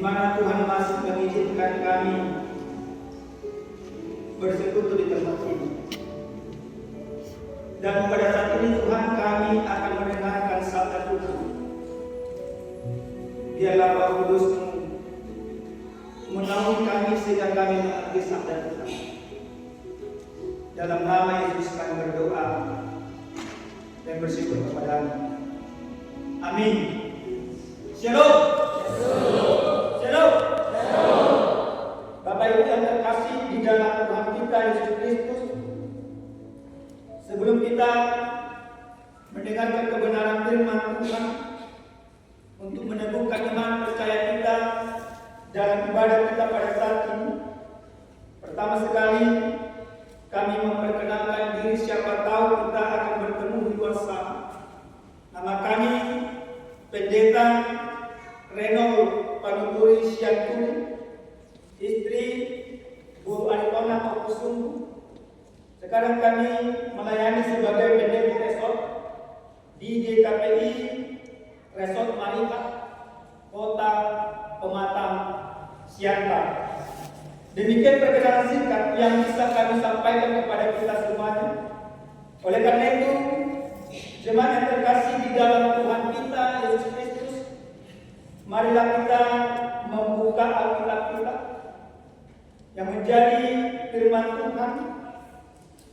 mana Tuhan masih mengizinkan kami bersekutu di tempat ini. Dan pada saat ini Tuhan, kami akan mendengarkan sabda Tuhan. Biarlah Roh Kudus-Mu menaungi kami sehingga kami mengerti sabda Tuhan. Dalam nama Yesus kami berdoa dan bersyukur kepada-Mu. Amin. Shalom. Shalom. Bapak Ibu yang terkasih di dalam Tuhan kita Yesus Kristus, sebelum kita mendengarkan kebenaran firman Tuhan untuk meneguhkan iman percaya kita dalam ibadah kita pada saat ini, pertama sekali kami memperkenalkan diri, siapa tahu kita akan bertemu di luar sana. Nama kami Pendeta Renol Panuturi Sianturi, istri Bu Aritona Okusunggu. Sekarang kami melayani sebagai pendeta resort di GKPI Resort Malikat, Kota Pematang Siantar. Demikian perkenalan singkat yang bisa kami sampaikan kepada kita semuanya. Oleh karena itu, jemaat yang terkasih di dalam Tuhan kita Yesus Kristus, marilah kita membuka Alkitab kita yang menjadi firman Tuhan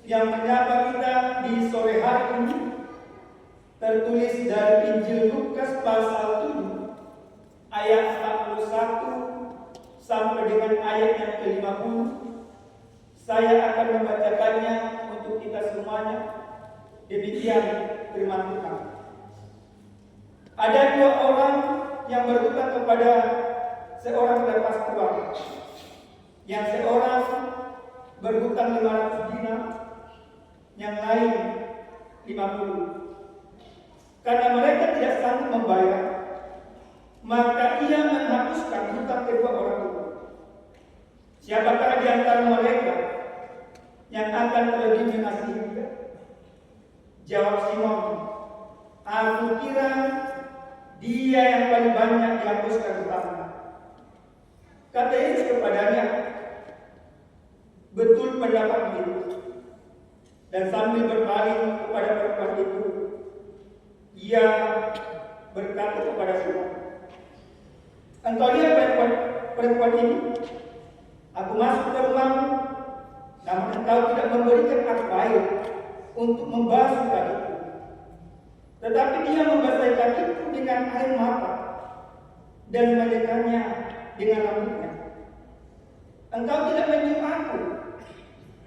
yang menyapa kita di sore hari ini, tertulis dari Injil Lukas pasal 7 ayat 41 sampai dengan ayat yang ke-50. Saya akan membacakannya untuk kita semuanya. Demikian firman Tuhan. Ada dua orang yang berhutang kepada seorang lepas tua. Yang seorang berhutang 500 dinar, yang lain 50. Karena mereka tidak sanggup membayar, maka ia menghapuskan hutang kedua orang itu. Siapakah di antara mereka yang akan lebih mengasihi dia? Jawab Simon, aku kira dia yang paling banyak dihapuskan hutangnya. Kata Yesus kepadanya, betul pendapatmu itu. Dan sambil berpaling kepada perempuan itu, ia berkata kepada Simon, engkau lihat perempuan ini? Aku masuk ke rumahmu, namun engkau tidak memberikan aku air untuk membasuh kakiku. Tetapi dia membasahi kakiku dengan air mata dan menyekanya dengan rambutnya. Engkau tidak mencium aku,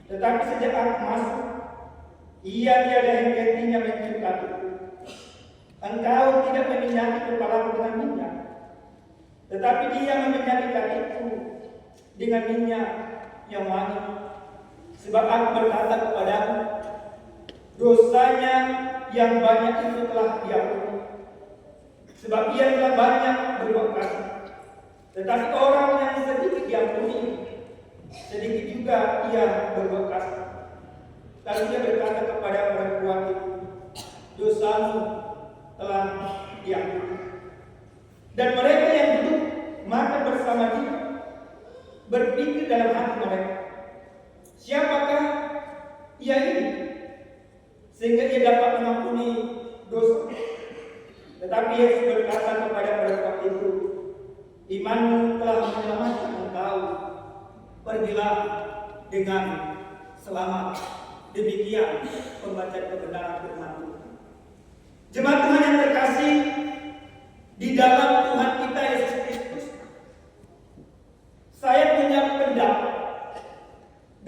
tetapi sejak aku masuk, ia tiada henti-hentinya mencium kakiku. Engkau tidak meminyaki kepalaku dengan minyak, tetapi dia meminyaki kakiku dengan minyak yang wangi. Sebab aku berkata kepadamu, dosanya yang banyak itu telah diampuni, sebab ia telah banyak berbuat kasih. Tetapi orang yang sedikit diampuni, sedikit juga ia berbuat kasih. Lalu dia berkata kepada perempuan itu, dosamu telah diampuni. Dan mereka yang duduk makan bersama dia berpikir dalam hati mereka, siapakah ia ini sehingga ia dapat mengampuni dosa? Tetapi Yesus berkata kepada perempuan itu, imanmu telah menyelamatkan engkau, pergilah dengan selamat. Demikian pembacaan kebenaran firman Tuhan. Jemaat Tuhan yang terkasih di dalam Tuhan kita Yesus Kristus, saya punya pendapat,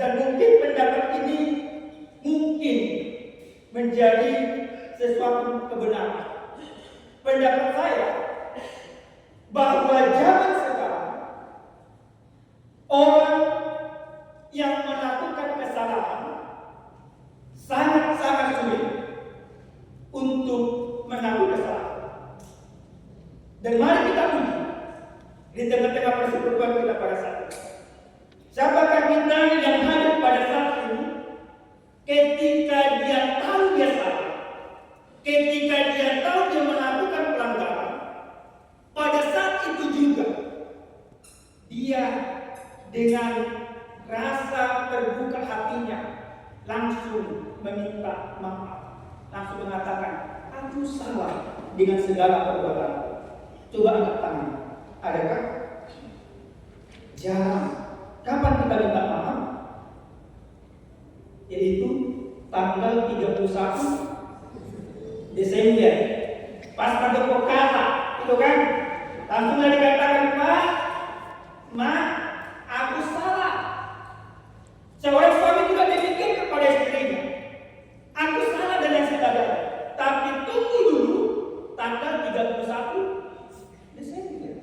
dan mungkin pendapat ini mungkin menjadi sesuatu kebenaran. Pendapat saya bahwa zaman sekarang orang yang melakukan kesalahan sangat-sangat sulit untuk menanggung kesalahan. Dan mari kita uji di tengah-tengah persekutuan kita pada saat ini. Siapakah kita yang hadir pada saat ini ketika dia tahu dia salah, ketika dia tahu dia melakukan pelanggaran, pada saat itu juga dengan rasa terbuka hatinya langsung meminta maaf, langsung mengatakan, aku salah dengan segala perbuatan. Coba angkat tangan. Adakah? Jarang. Kapan kita minta maaf? Yaitu tanggal 31 Desember. Pas pada pokala, itu kan? Langsung dari katakan, Pak, Ma, aku salah. Seorang suami juga demikian kepada istrinya. Aku salah dan yang sebagainya. Tapi tunggu dulu tanggal 31 Desember.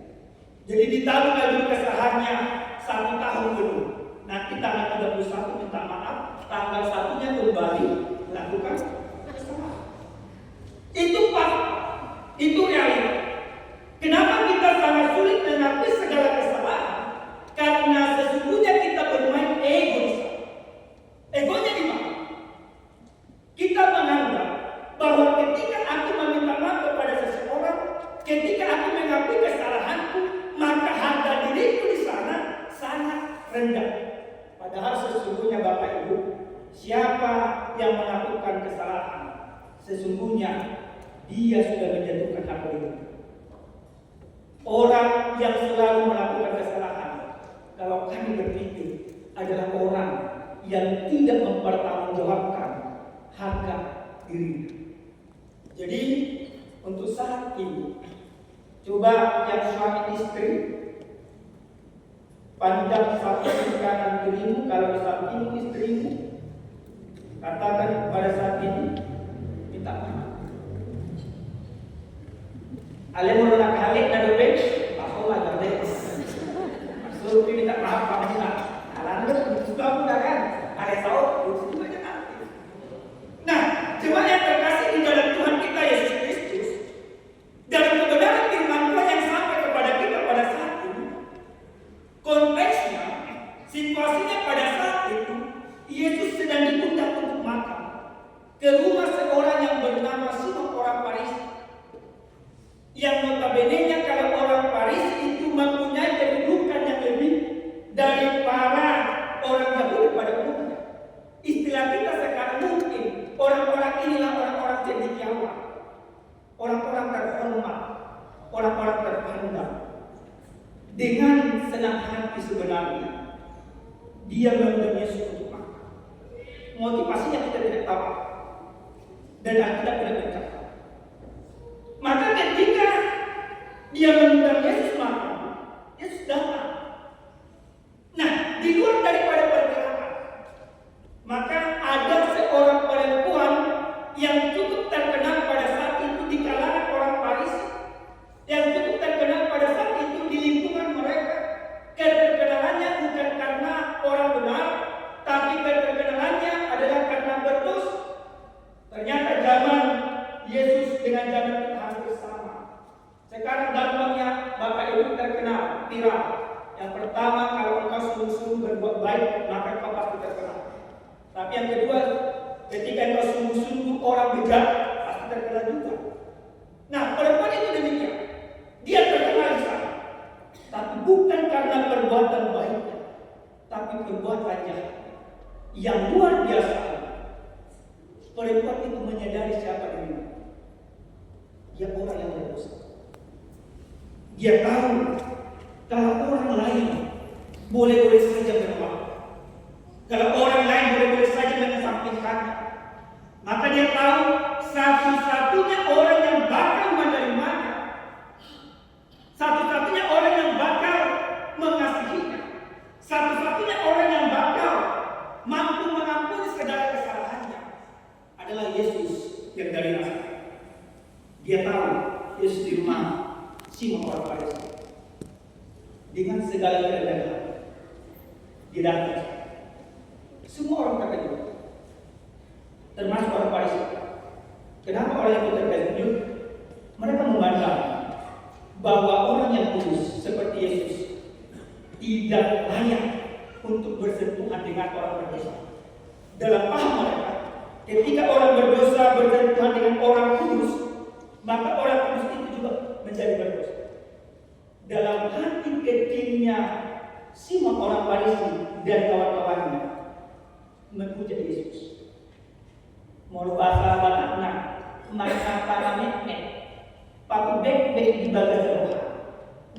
Jadi ditabung dulu kesalahannya 1 tahun dulu. Nanti tanggal 31 minta maaf, tanggal 1-nya kembali lakukan kesalahan. Itu Pak, itu realita. Kenapa kita sangat sulit mengakui segala kesalahan? Karena sesungguhnya kita bermain egois. Egonya di mana? Kita menganggap bahwa ketika aku meminta maaf kepada seseorang, ketika aku mengakui kesalahanku, maka harga diriku di sana sangat rendah. Padahal sesungguhnya Bapak Ibu, siapa yang melakukan kesalahan, sesungguhnya dia sudah menjatuhkan harga diri. Orang yang selalu melakukan kesalahan, kalau kami berpikir, adalah orang yang tidak mempertanggungjawabkan harga diri. Jadi untuk saat ini, coba yang suami istri pandang satu kanan dirimu, kalau samping istrimu, katakan pada saat ini minta maaf. Ale menolak halik dan dobek, bahwa jadek. Maksud minta maaf kamu nak. Alannya suka mudah kan? Ale tahu, itu aja nanti. Nah, jemaat yang terkasih di dalam Tuhan kita Yesus Kristus, dalam kebenaran firman Tuhan yang sampai kepada kita pada saat ini, konteksnya, situasinya pada saat itu, Yesus sedang diundang untuk makan ke rumah seorang yang bernama Simon orang Farisi. Yang notabene-nya kalau orang Farisi itu mempunyai kedudukan yang lebih dari para orang Yahudi pada umumnya. Istilah kita sekarang mungkin orang-orang inilah orang-orang cendekiawan, orang-orang terhormat, orang-orang terpandang. Dengan senang hati sebenarnya dia mengundang Yesus untuk makan. Motivasinya kita tidak tahu dan kita tidak mencatat. Maka ketika dia mengundang Yesus makan, Yesus datang. Nah, di luar daripada perkiraan, maka ada seorang perempuan yang cukup terkenal pada saat itu di kalangan orang Farisi, yang cukup terkenal pada saat itu di lingkungan mereka. Keterkenalannya bukan karena orang benar, tapi keterkenalannya adalah karena berdosa. Ternyata zaman Yesus dengan zaman kita hampir sama. Sekarang dampaknya Bapak Ibu terkenal, viral. Yang pertama, kalau engkau sungguh-sungguh berbuat baik, maka engkau pasti terkenal. Tapi yang kedua, ketika engkau sungguh-sungguh orang bejat, pasti terkenal juga. Nah, perempuan itu demikian. Dia terkenal di sana. Tapi bukan karena perbuatan baiknya, tapi perbuatan jahat. Yang luar biasa, perempuan itu menyadari siapa dirinya. Dia orang yang berdosa. Dia tahu kalau orang lain boleh-boleh saja menolak, kalau orang lain boleh-boleh saja mengesampingkannya, maka dia tahu satu-satunya orang yang bakal menerimanya, satu-satunya orang yang bakal mengasihinya, satu-satunya orang yang bakal mampu mengampuni segala kesalahannya adalah Yesus yang dari Nazaret. Dia tahu Yesus di rumah Simon orang Farisi. Dengan segala kerendahan, dia datang. Semua orang terkejut, termasuk orang Farisi. Kenapa orang itu terkejut? Mereka memandang bahwa orang yang kudus seperti Yesus tidak layak untuk bersentuhan dengan orang berdosa. Dalam paham mereka, ketika orang berdosa bersentuhan dengan orang kudus, maka orang kudus itu juga menjadi berdosa. Dalam hati kecilnya Simon orang Farisi dan kawan-kawannya memuja Yesus. Mau bahasa Batakna, maka para mek paku bek di bagas roh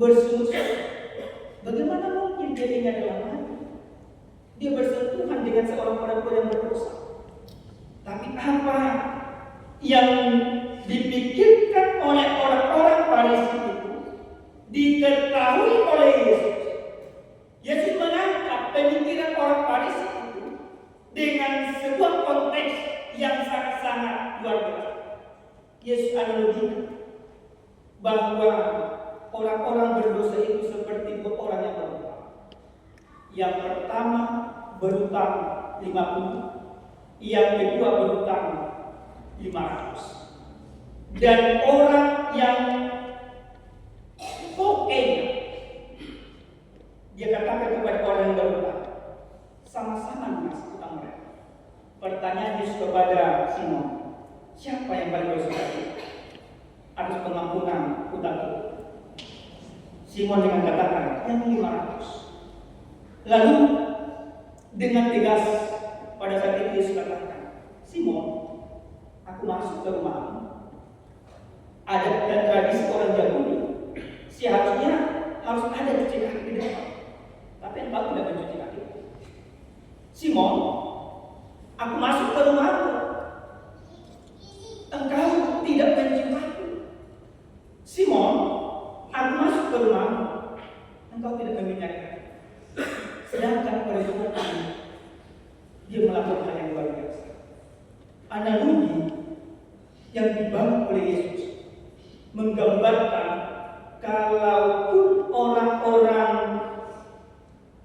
bersungut-sungut. Bagaimana mungkin dia ingat dalam hati? Dia bersentuhan dengan seorang perempuan yang berdosa. Tapi apa yang dipikirkan oleh orang-orang Farisi itu diketahui oleh Yesus. Yesus menangkap pemikiran orang Farisi itu dengan sebuah konteks yang sangat-sangat luar biasa. Yesus analogikan bahwa orang-orang berdosa itu seperti dua orang yang berutang. Yang pertama berutang 50, yang kedua berutang 500. Dan orang yang pokoknya dia katakan kepada orang yang berutang, sama-sama mas utang mereka. Pertanyaan Yesus kepada Simon, siapa yang paling bersuka atas pengampunan utang itu? Simon dengan katakan yang 500. Lalu dengan tegas pada saat itu Yesus katakan, Simon, aku masuk ke rumahmu. Adat dan tradisi orang Yahudi seharusnya harus ada cuci kaki di depan, tapi engkau tidak mencuci kaki. Simon, aku masuk ke rumahmu, engkau tidak mencuci kaki. Simon, aku masuk ke rumahmu, engkau tidak meminyak kaki. Sedangkan pada Tuhan ini dia melakukan hal yang luar biasa. Analogi yang dibangun oleh Yesus menggambarkan kalaupun orang-orang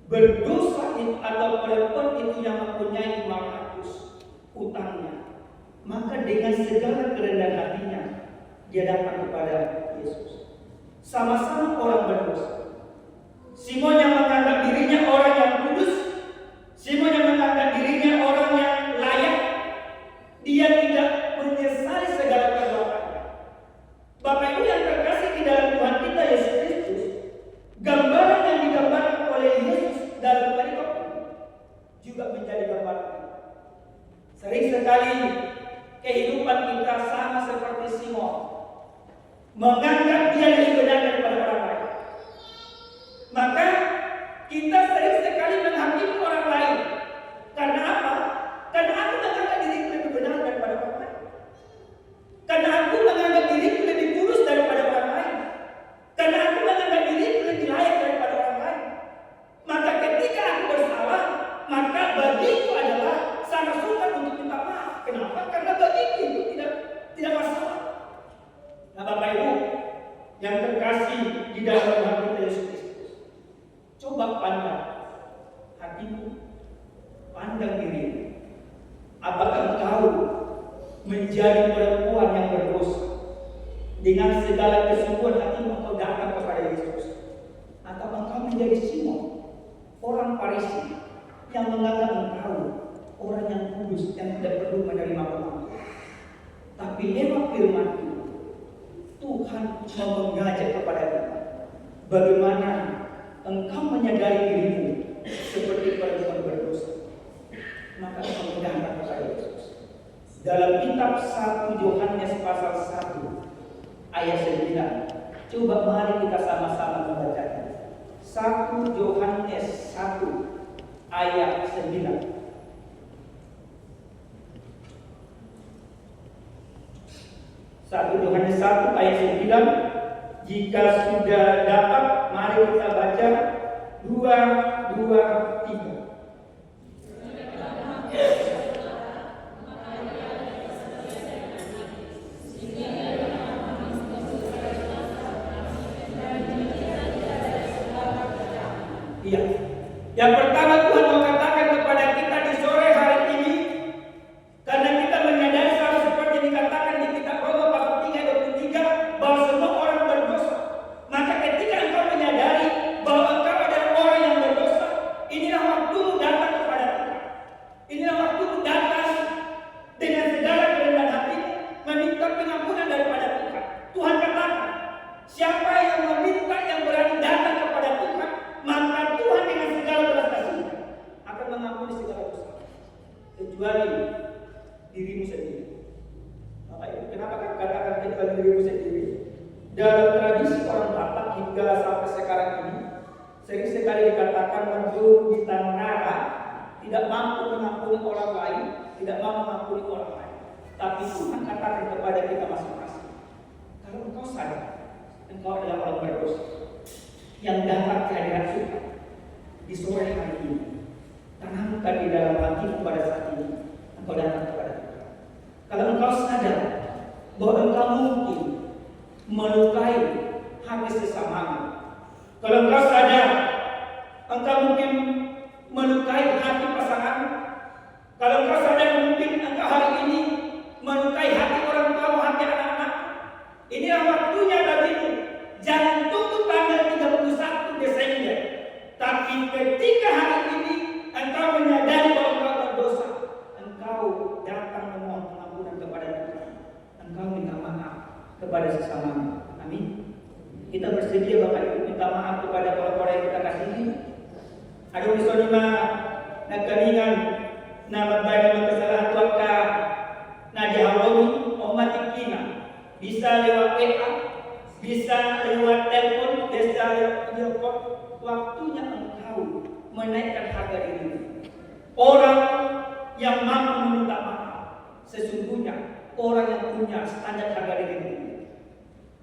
berdosa itu atau perempuan itu yang mempunyai 500 utangnya, maka dengan segala kerendahan hatinya dia datang kepada Yesus. Sama-sama orang berdosa. Simon yang menganggap dirinya orang yang kudus, Simon yang menganggap dirinya orang yang layak, dia tidak menyesali segala perbuatannya. Bapak Ibu yang terkasih di dalam Tuhan kita Yesus Kristus, gambaran yang digambarkan oleh Yesus dalam perikop ini juga menjadi gambaran. Sering sekali kehidupan kita sama seperti Simon, menganggap dia lebih benar daripada orang lain. Maka kita sering sekali menghakimi orang lain. Karena apa? Karena aku menganggap diriku lebih benar daripada orang lain. Karena aku menganggap diriku lebih kurus daripada orang lain. Karena aku menganggap diriku lebih layak daripada orang lain. Maka ketika aku bersalah, maka bagiku adalah sangat sukar untuk minta maaf. Kenapa? Karena bagiku itu tidak masalah. Nah Bapak Ibu yang terkasih di dalam Tuhan kita Yesus Kristus, coba pandang hatimu, pandang dirimu. Apakah engkau menjadi perempuan yang berdosa dengan segala kesungguhan hatimu engkau datang kepada Yesus, atau engkau menjadi Simon, orang Farisi yang menganggap engkau orang yang kudus yang tidak perlu menerima pengakuan? Tapi lewat firman Tuhan mau mengajak kepada kita, bagaimana engkau menyadari dirimu seperti perempuan berdosa, maka engkau datang kepada Yesus. Dalam kitab 1 Yohanes pasal 1 ayat 9, coba mari kita sama-sama membacanya. 1 Yohanes 1 ayat 9. 1 Yohanes 1 ayat 9. Jika sudah dapat, mari kita baca 2, 3. Iya. Yang pertama Tuhan mau katakan kepada kita di sore hari ini, karena kita menyadari sama seperti dikatakan di kitab Roma pasal 3:23 bahwa semua orang berdosa. Maka ketika engkau menyadari bahwa engkau adalah orang yang berdosa, inilah waktumu datang kepada Tuhan. Inilah waktumu datang dengan segala kerendahan hati meminta pengampunan daripada Tuhan. Tuhan katakan, siapa yang meminta, yang berani datang kepada Tuhan, maka Tuhan dengan sekarang ini sering sekali dikatakan menjuru di tentara, tidak mampu mengampuni orang lain, tidak mampu mengampuni orang lain. Tapi Tuhan katakan kepada kita masing-masing, kalau engkau sadar engkau adalah orang berdosa yang dapat kehadiran Tuhan di sore hari ini, tanamkan di dalam hatimu pada saat ini engkau datang kepada Tuhan. Kalau engkau sadar bahwa engkau mungkin melukai hati sesamamu, kalau engkau sadar engkau mungkin melukai hati pasanganmu, kalau engkau sadar mungkin engkau hari ini melukai hati orang tua, hati anak-anak, inilah waktunya bagimu. Jangan tunggu tanggal 31 Desember, tapi ketika hari ini engkau menyadari bahwa engkau berdosa, engkau datang memohon pengampunan kepada Tuhan, engkau minta maaf kepada sesamamu. Amin. Kita bersedia Bapak Ibu minta maaf kepada orang-orang yang kita kasihi. Ada misalnya nakalingan nama baik kesalahan tuaka na diharoni umat kita bisa lewat WA, bisa lewat telepon, bisa lewat video call. Waktunya engkau menaikkan harga diri. Orang yang mampu meminta maaf sesungguhnya orang yang punya standar harga diri,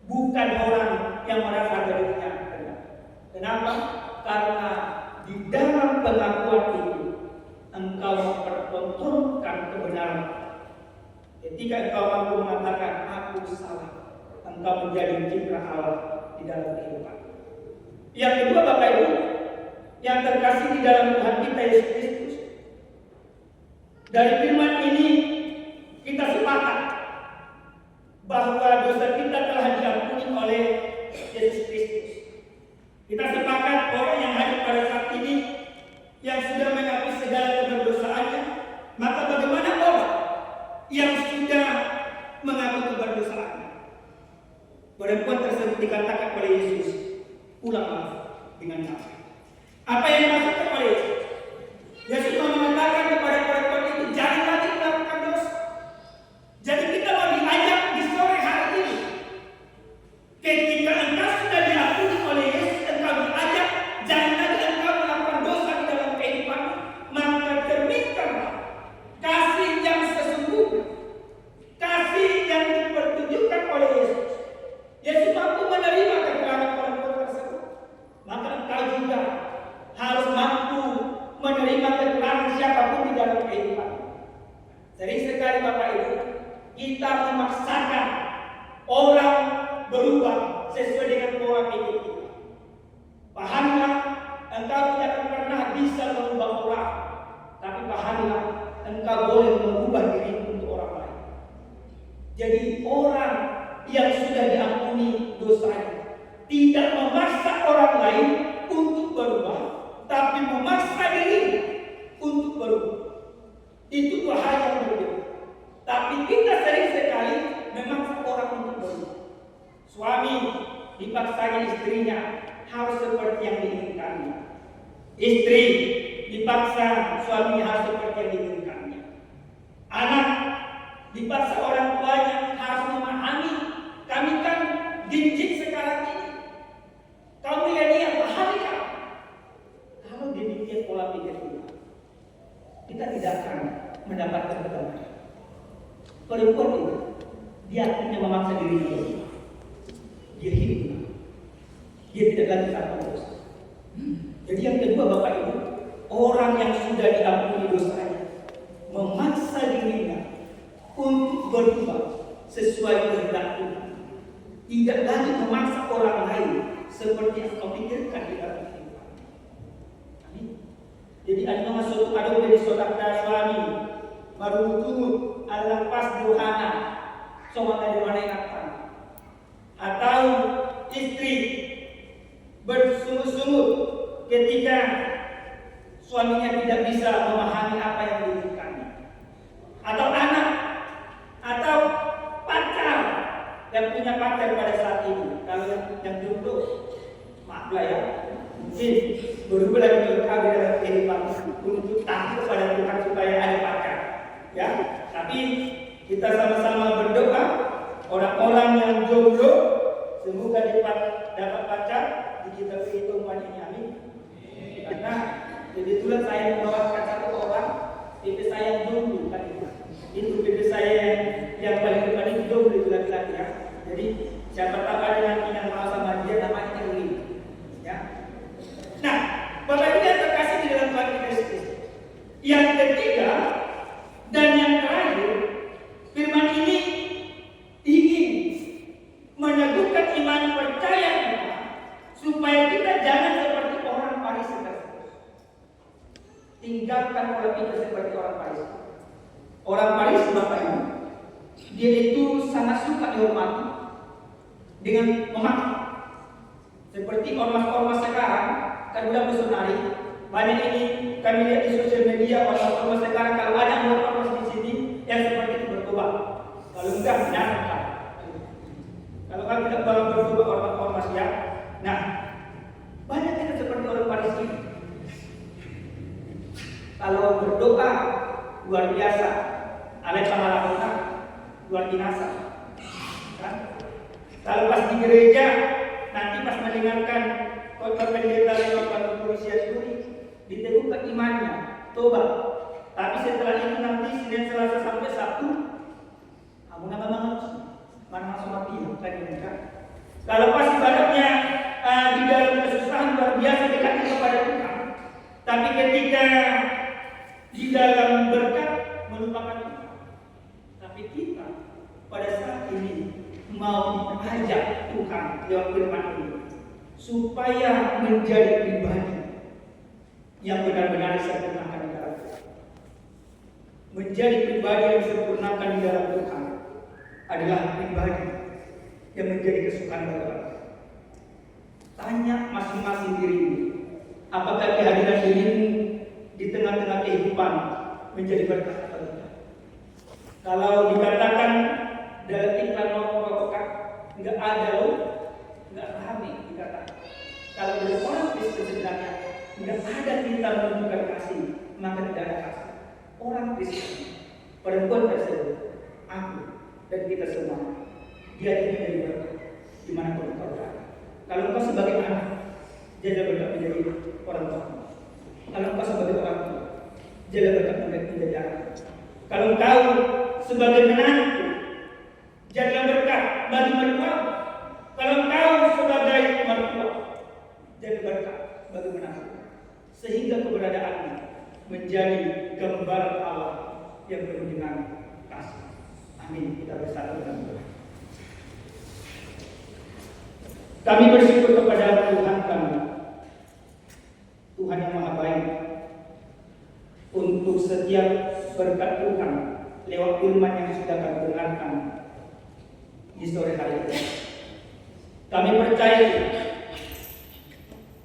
bukan orang yang merasa harga dirinya rendah. Kenapa? Karena di dalam pengakuan itu engkau mempertontonkan kebenaran. Ketika engkau mampu mengatakan aku salah, engkau menjadi citra Allah di dalam kehidupan. Yang kedua Bapak Ibu yang terkasih di dalam Tuhan kita Yesus Kristus, dari firman ini kita sepakat bahwa dosa kita telah diampuni oleh Yesus Kristus. Kita sepakat orang yang hadir pada saat ini yang sudah mengakui segala keberdosaannya, maka bagaimana orang yang sudah mengaku keberdosaannya? Perempuan tersebut dikatakan oleh Yesus, pulanglah dengan damai. Apa yang dimaksudkan oleh Yesus? Yesus mengatakan kepada perempuan itu, jangan lagi melakukan dosa. Jadi kita mau diajak di sore hari ini, ketika engkau sudah diampuni oleh Yesus, engkau diajak jangan lagi engkau melakukan dosa di dalam kehidupan, maka cerminkanlah kasih yang sesungguhnya, kasih yang dipertunjukkan oleh Yesus. Yesus mampu menerima kekurangan perempuan tersebut, maka engkau juga harus mampu menerima kekurangan siapapun di dalam kehidupan. Sering sekali Bapak Ibu kita memaksakan orang berubah sesuai dengan pola pikir kita. Pahamlah, engkau tidak akan pernah bisa mengubah orang, tapi pahamlah, engkau boleh mengubah diri untuk orang lain. Jadi orang yang sudah diampuni dosanya tidak memaksa orang lain untuk berubah, tapi memaksa diri untuk berubah. Itu dua hal yang berbeda. Tapi kita sering sekali memaksa orang untuk berubah. Suami dipaksanya istrinya harus seperti yang diinginkannya. Istri dipaksa suaminya harus seperti yang diinginkannya. Anak dipaksa orang tuanya harus memahami. Kami kan didik sekarang ini. Kaum milenial pahami kan? Kalau demikian pola pikir kita tidak akan mendapatkan kedamaian. Perempuan itu dia akhirnya memaksa dirinya. Dia hidup. Dia tidak lagi takut dosa. Jadi yang kedua Bapak Ibu, orang yang sudah diampuni dosanya memaksa dirinya untuk berubah sesuai kehendak Tuhan. Tidak lagi memaksa orang lain seperti yang kau pikirkan di dalam kehidupan. Amin. Jadi ada masuk ada dari saudara suami baru tunggu adalah pas duhana soal dari mana yang akan atau istri bersungguh-sungguh ketika suaminya tidak bisa memahami apa yang diinginkannya, atau anak atau pacar yang punya pacar pada saat ini. Kalau yang jomblo maaf lah ya, mungkin berubah lagi berkali dalam kehidupan untuk takut kepada Tuhan supaya ada pacar ya. Tapi kita sama-sama berdoa orang-orang yang jomblo semoga dapat pacar digital kehidupan ini, amin. Karena kebetulan saya membawakan satu orang, PP saya dulu kan itu PP saya yang paling depan itu dulu itu laki-laki ya. Jadi siapa tahu ada nanti yang mau sama dia namanya Erwin, ya. Nah, Bapak Ibu yang terkasih di dalam Tuhan Kristus. Yang ketiga dan yang terakhir, firman ini ingin meneguhkan iman percaya kita supaya kita jangan seperti orang Farisi tersebut. Tinggalkan pola pikir seperti orang Farisi. Orang Farisi Bapak Ibu, dia itu sangat suka dihormati dengan memaki. Seperti ormas-ormas sekarang, kan udah misionari. Banyak ini kami lihat di sosial media ormas-ormas sekarang, kalau ada ormas di sini yang seperti itu bertobat. Kalau enggak, binatang. Kalau kami tidak baru bertobat ormas ya. Nah, banyak kita seperti orang Farisi. Kalau berdoa luar biasa, alai pahala luar biasa. Kan? Kalau pas di gereja, nanti pas mendengarkan khotbah pendeta lewat polisi itu diteguhkan imannya, tobat. Tapi setelah itu nanti Senin, Selasa sampai Sabtu, kamu mana sama dia kan? Kalau pas ibaratnya di dalam kesusahan luar biasa dekatnya kepada Tuhan, tapi ketika di dalam berkat melupakan Tuhan. Tapi kita pada saat ini mau ajak Tuhan lewat firman ini supaya menjadi pribadi yang benar-benar disempurnakan di dalam Tuhan. Menjadi pribadi yang disempurnakan di dalam Tuhan adalah pribadi yang menjadi kesukaan bagi Allah. Tanya masing-masing dirimu, apakah kehadiran dirimu di tengah-tengah kehidupan menjadi berkat atau tidak? Kalau dikatakan dalam iklan rokok, nggak ada loh, nggak rame dikatakan. Kalau dari orang Kristen sebenarnya nggak ada kita menunjukkan kasih, maka tidak ada kasih. Orang Kristen, perempuan tersebut, aku dan kita semua, dia tidak menjadi berkat dimanapun engkau berada. Kalau engkau sebagai anak, jaga berkat menjadi orang tua. Kalau engkau sebagai orang tua, jaga berkat menjadi anak. Kalau engkau sebagai menantu, jaga berkat bagi mertua. Kalau engkau sebagai mertua, jaga berkat bagi menantu. Sehingga keberadaanmu menjadi gambaran Allah yang penuh dengan kasih. Amin. Kita bersatu dengan Tuhan. Kami bersyukur kepada Tuhan kami, Tuhan yang Maha Baik, untuk setiap berkat Tuhan lewat firman yang sudah kami dengarkan di sore hari ini. Kami percaya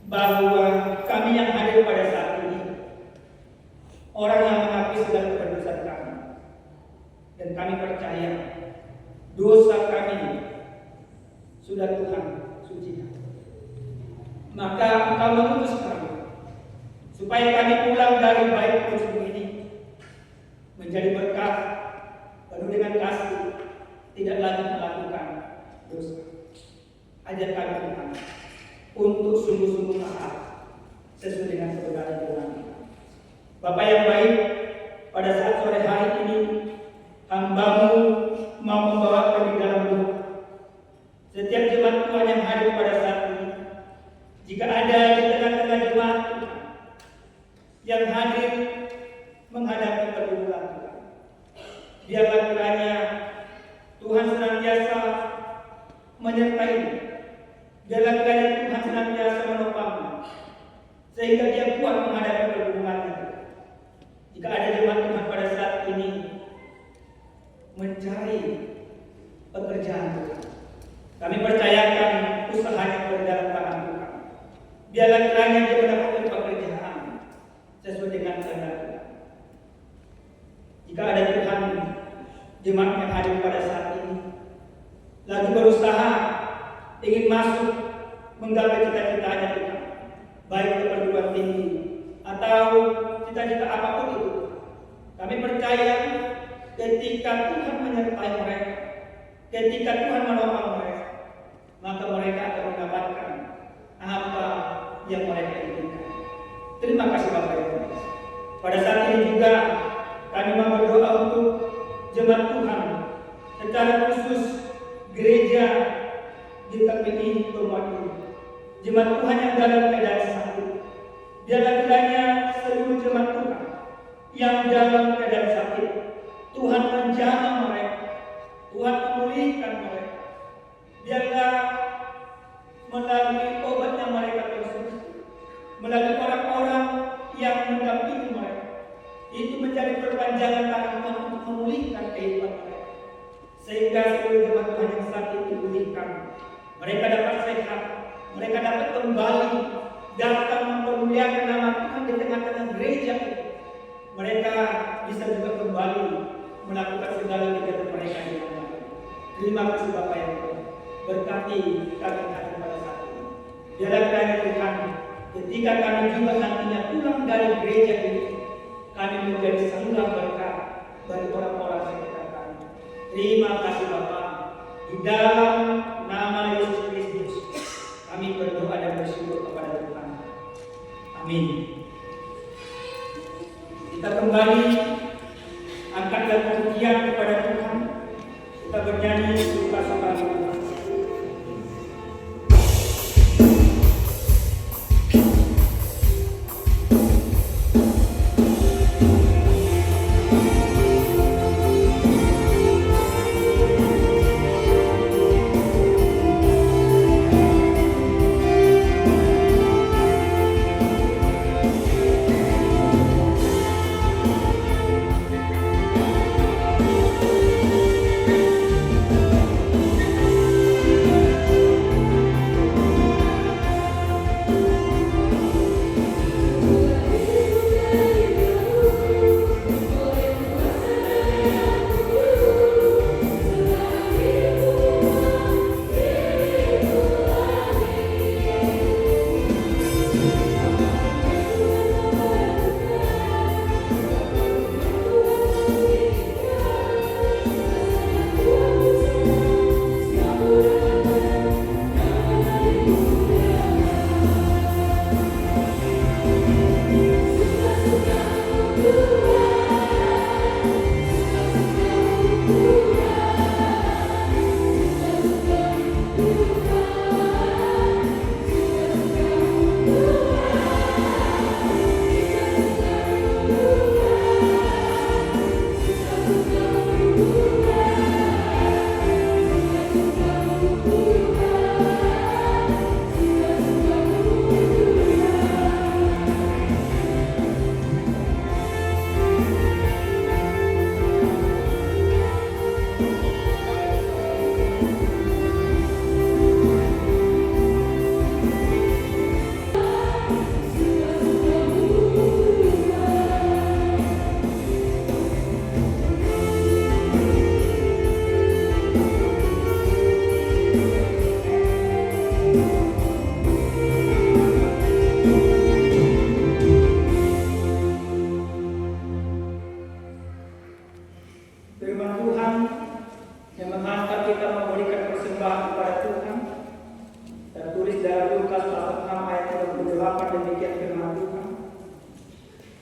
bahwa kami yang hadir pada saat ini orang yang mengakui segala kedosaan kami, dan kami percaya dosa kami sudah Tuhan sucikan. Maka Engkau mengutus kami supaya kami pulang dari baik kunjung ini menjadi berkat, penuh dengan kasih, tidak lagi melakukan dosa. Ajar kami Tuhan untuk sungguh-sungguh taat sesuai dengan kebenaran Tuhan. Bapak yang baik, pada saat sore hari ini hamba-Mu mau membawakan di dalam doa setiap jemaat Tuhan yang hadir pada saat ini. Jika ada di tengah-tengah jemaat Tuhan yang hadir menghadapi pergumulan Tuhan, biarlah kiranya Tuhan senantiasa menyertai, biarlah kiranya Tuhan senantiasa menopangnya sehingga dia kuat menghadapi pergumulannya. Jika ada jemaat Tuhan pada saat ini mencari pekerjaan Tuhan, kami percayakan usahanya ke dalam tangan Tuhan. Biarlah kiranya dia mendapatkan pekerjaan sesuai dengan kehendak Tuhan. Jika ada Tuhan jemaat yang hadir pada saat ini lagi berusaha ingin masuk menggapai cita-citanya Tuhan, baik ke perguruan tinggi atau cita-cita apapun itu, kami percaya ketika Tuhan menyertai mereka, ketika Tuhan menolong mereka, maka mereka akan mendapatkan apa yang mereka inginkan. Terima kasih Bapak Ibu. Pada saat ini juga kami mau berdoa untuk jemaat Tuhan, secara khusus gereja di TPI Tomadu. Jemaat Tuhan yang dalam keadaan sakit. Biarlah kiranya seluruh jemaat Tuhan yang dalam keadaan sakit, Tuhan menjamah mereka, Tuhan memulihkan mereka. Biarlah melalui obat yang mereka konsumsi, melalui orang-orang yang mendampingi mereka, itu menjadi perpanjangan tangan Tuhan untuk memulihkan kehidupan mereka, sehingga seluruh jemaat Tuhan yang sakit dipulihkan, mereka dapat sehat, mereka dapat kembali datang mempermuliakan nama Tuhan di tengah-tengah gereja itu. Mereka bisa juga kembali melakukan segala kegiatan mereka di dalam. Terima kasih Bapak yang baik. Berkati kami pada saat ini. Biarlah kiranya Tuhan, ketika kami juga nantinya pulang dari gereja ini, kami menjadi saluran berkat bagi orang-orang sekitar kami. Terima kasih Bapak. Di dalam nama Yesus Kristus, kami berdoa dan bersyukur kepada Tuhan. Amin. Kita kembali angkatkan pujian kepada Tuhan. Kita bernyanyi suka-suka Tuhan.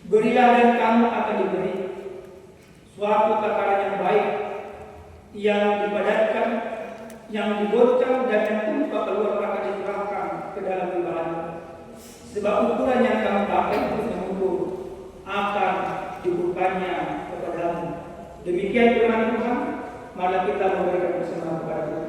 Berilah dan kamu akan diberi suatu takaran yang baik, yang dipadatkan, yang digotong dan yang tumpah keluar akan diserahkan ke dalam timbangan. Sebab ukuran yang kamu pakai untuk mengukur akan dibukannya kepadamu. Demikian firman Tuhan. Mari kita memberikan persembahan kepada Tuhan.